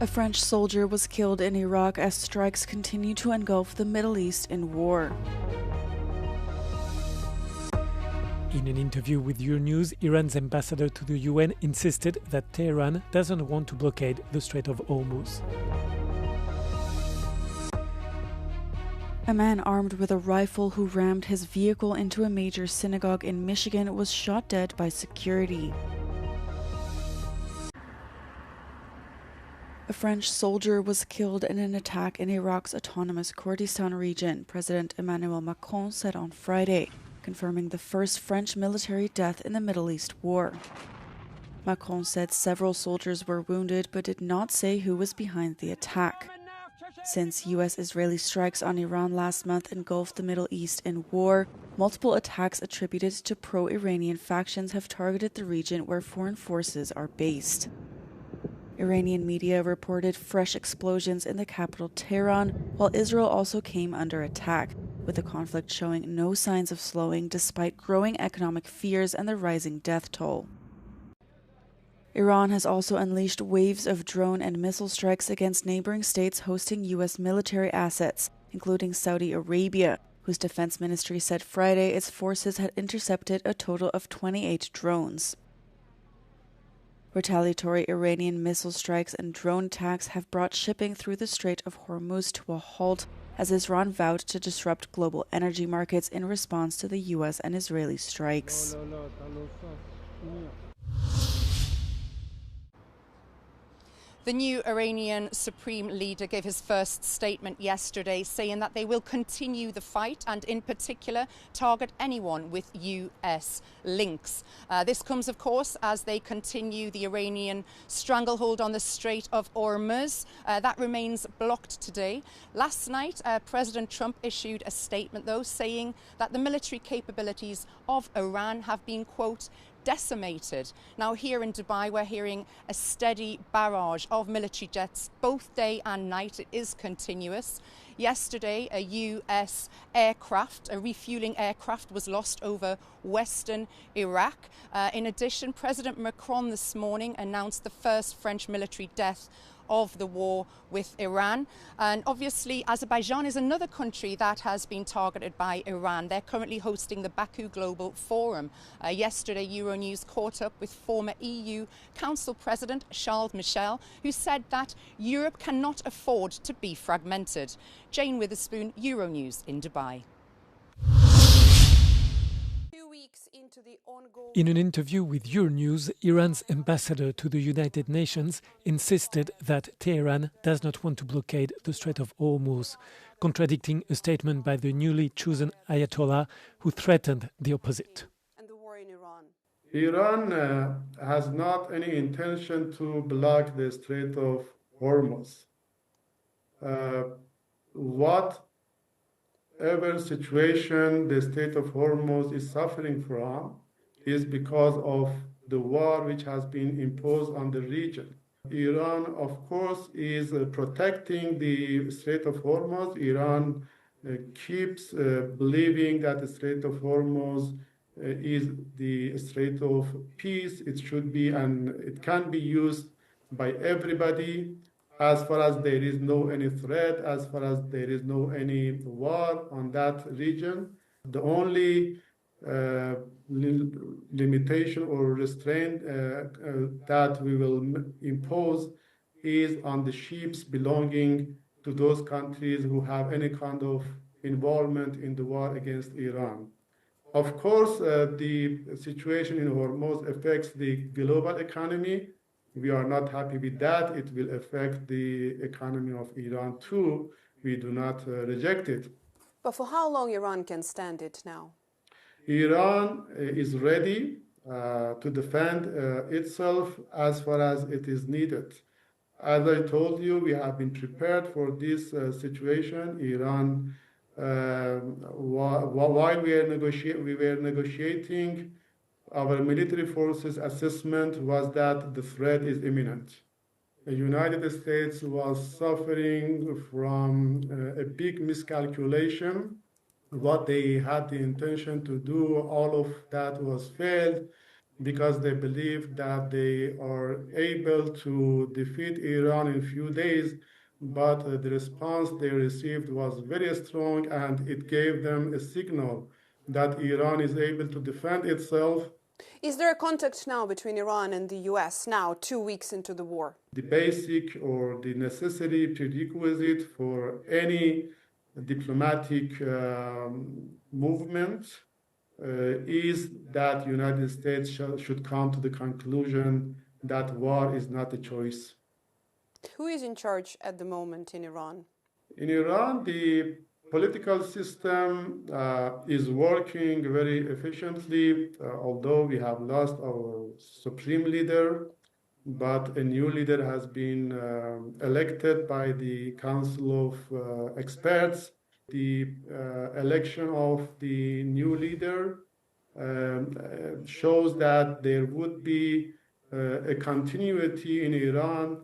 A French soldier was killed in Iraq as strikes continue to engulf the Middle East in war. In an interview with Euronews, Iran's ambassador to the UN insisted that Tehran doesn't want to blockade the Strait of Hormuz. A man armed with a rifle who rammed his vehicle into a major synagogue in Michigan was shot dead by security. A French soldier was killed in an attack in Iraq's autonomous Kurdistan region, President Emmanuel Macron said on Friday, confirming the first French military death in the Middle East war. Macron said several soldiers were wounded but did not say who was behind the attack. Since U.S.-Israeli strikes on Iran last month engulfed the Middle East in war, multiple attacks attributed to pro-Iranian factions have targeted the region where foreign forces are based. Iranian media reported fresh explosions in the capital Tehran, while Israel also came under attack, with the conflict showing no signs of slowing despite growing economic fears and the rising death toll. Iran has also unleashed waves of drone and missile strikes against neighboring states hosting U.S. military assets, including Saudi Arabia, whose defense ministry said Friday its forces had intercepted a total of 28 drones. Retaliatory Iranian missile strikes and drone attacks have brought shipping through the Strait of Hormuz to a halt as Iran vowed to disrupt global energy markets in response to the U.S. and Israeli strikes. The new Iranian supreme leader gave his first statement yesterday saying that they will continue the fight and in particular target anyone with US links. This comes, of course, as they continue the Iranian stranglehold on the Strait of Hormuz. That remains blocked today. Last night, President Trump issued a statement, though, saying that the military capabilities of Iran have been, quote, decimated. Now here in Dubai we're hearing a steady barrage of military jets both day and night. It is continuous. Yesterday a US aircraft, a refueling aircraft, was lost over western Iraq. In addition, President Macron this morning announced the first French military death of the war with Iran. And obviously Azerbaijan is another country that has been targeted by Iran. They're currently hosting the Baku Global Forum. Yesterday Euronews caught up with former EU Council President Charles Michel, who said that Europe cannot afford to be fragmented. Jane Witherspoon, Euronews in Dubai. In an interview with Euronews, Iran's ambassador to the United Nations insisted that Tehran does not want to blockade the Strait of Hormuz, contradicting a statement by the newly chosen Ayatollah who threatened the opposite. Iran has not any intention to block the Strait of Hormuz. Whatever situation the Strait of Hormuz is suffering from is because of the war which has been imposed on the region. Iran, of course, is protecting the Strait of Hormuz. Iran keeps believing that the Strait of Hormuz is the Strait of peace. It should be, and it can be used by everybody as far as there is no any threat, as far as there is no any war on that region. The only limitation or restraint that we will impose is on the ships belonging to those countries who have any kind of involvement in the war against Iran. Of course, the situation in Hormuz affects the global economy. We are not happy with that. It will affect the economy of Iran too. We do not reject it. But for how long Iran can stand it now? Iran is ready to defend itself as far as it is needed. As I told you, we have been prepared for this situation. Iran, while we were negotiating, our military forces assessment was that the threat is imminent. The United States was suffering from a big miscalculation. What they had the intention to do, all of that was failed. because they believe that they are able to defeat Iran in a few days, but the response they received was very strong, and it gave them a signal that Iran is able to defend itself. Is there a contact now between Iran and the US now, 2 weeks into the war? The basic or the necessary prerequisite for any diplomatic movement is that the United States should come to the conclusion that war is not a choice. Who is in charge at the moment in Iran? In Iran, the political system is working very efficiently, although we have lost our supreme leader, but a new leader has been elected by the Council of Experts. The election of the new leader shows that there would be a continuity in Iran,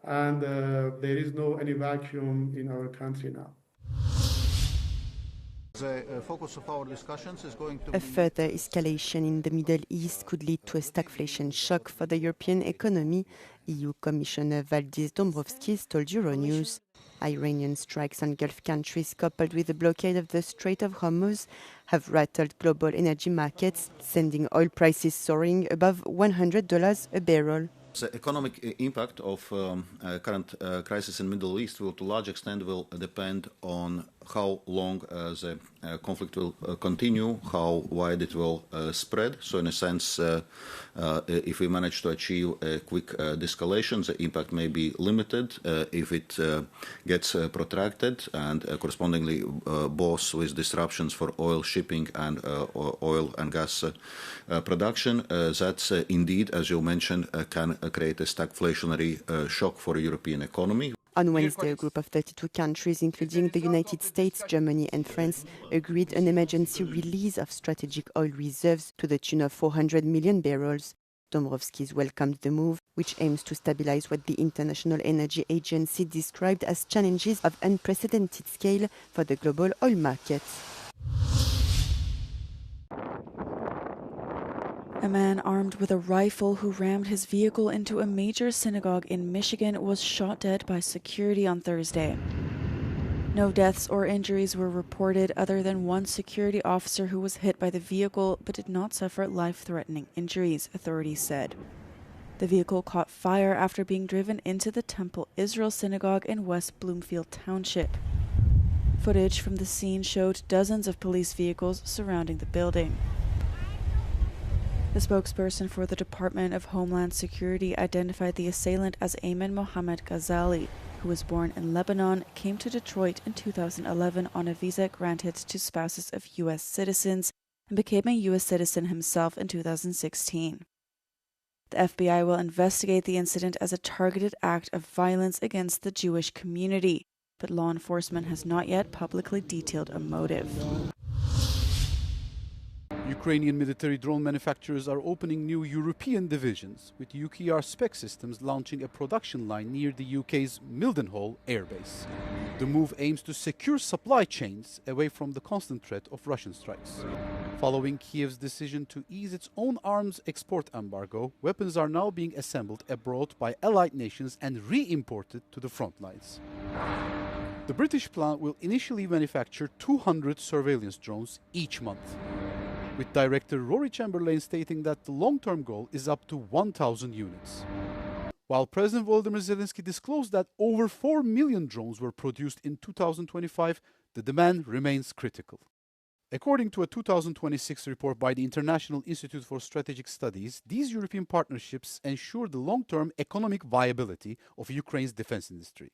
and there is no any vacuum in our country now. The focus of our discussions is going to A further escalation in the Middle East could lead to a stagflation shock for the European economy, EU Commissioner Valdis Dombrovskis told Euronews. Iranian strikes on Gulf countries coupled with the blockade of the Strait of Hormuz have rattled global energy markets, sending oil prices soaring above $100 a barrel. The economic impact of current crisis in the Middle East will, to a large extent, will depend on how long the conflict will continue, how wide it will spread. So, in a sense, if we manage to achieve a quick de-escalation, the impact may be limited. If it gets protracted and correspondingly both with disruptions for oil shipping and oil and gas production, that indeed, as you mentioned, can create a stagflationary shock for the European economy. On Wednesday, a group of 32 countries, including the United States, Germany and France, agreed an emergency release of strategic oil reserves to the tune of 400 million barrels. Dombrovskis welcomed the move, which aims to stabilize what the International Energy Agency described as challenges of unprecedented scale for the global oil market. A man armed with a rifle who rammed his vehicle into a major synagogue in Michigan was shot dead by security on Thursday. No deaths or injuries were reported other than one security officer who was hit by the vehicle but did not suffer life-threatening injuries, authorities said. The vehicle caught fire after being driven into the Temple Israel synagogue in West Bloomfield Township. Footage from the scene showed dozens of police vehicles surrounding the building. The spokesperson for the Department of Homeland Security identified the assailant as Ayman Mohammed Ghazali, who was born in Lebanon, came to Detroit in 2011 on a visa granted to spouses of U.S. citizens, and became a U.S. citizen himself in 2016. The FBI will investigate the incident as a targeted act of violence against the Jewish community, but law enforcement has not yet publicly detailed a motive. Ukrainian military drone manufacturers are opening new European divisions, with UKR Spec Systems launching a production line near the UK's Mildenhall airbase. The move aims to secure supply chains away from the constant threat of Russian strikes. Following Kiev's decision to ease its own arms export embargo, weapons are now being assembled abroad by allied nations and re-imported to the front lines. The British plant will initially manufacture 200 surveillance drones each month, with director Rory Chamberlain stating that the long-term goal is up to 1,000 units. While President Volodymyr Zelensky disclosed that over 4 million drones were produced in 2025, the demand remains critical. According to a 2026 report by the International Institute for Strategic Studies, these European partnerships ensure the long-term economic viability of Ukraine's defense industry.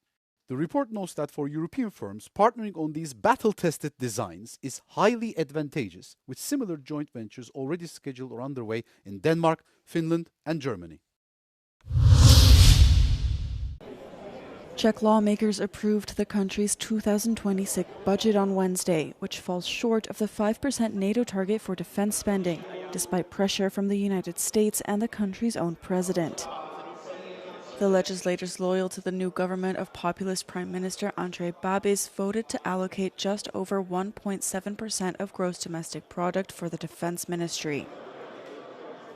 The report notes that for European firms, partnering on these battle-tested designs is highly advantageous, with similar joint ventures already scheduled or underway in Denmark, Finland and Germany. Czech lawmakers approved the country's 2026 budget on Wednesday, which falls short of the 5% NATO target for defense spending, despite pressure from the United States and the country's own president. The legislators loyal to the new government of populist Prime Minister Andrej Babis voted to allocate just over 1.7% of gross domestic product for the defense ministry.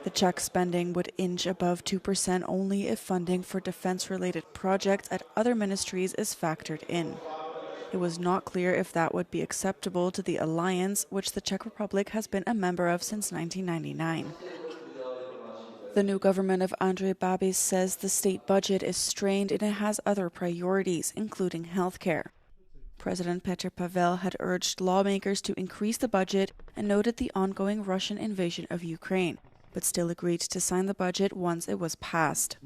The Czech spending would inch above 2% only if funding for defense-related projects at other ministries is factored in. It was not clear if that would be acceptable to the alliance, which the Czech Republic has been a member of since 1999. The new government of Andrej Babiš says the state budget is strained and it has other priorities, including healthcare. President Petr Pavel had urged lawmakers to increase the budget and noted the ongoing Russian invasion of Ukraine, but still agreed to sign the budget once it was passed.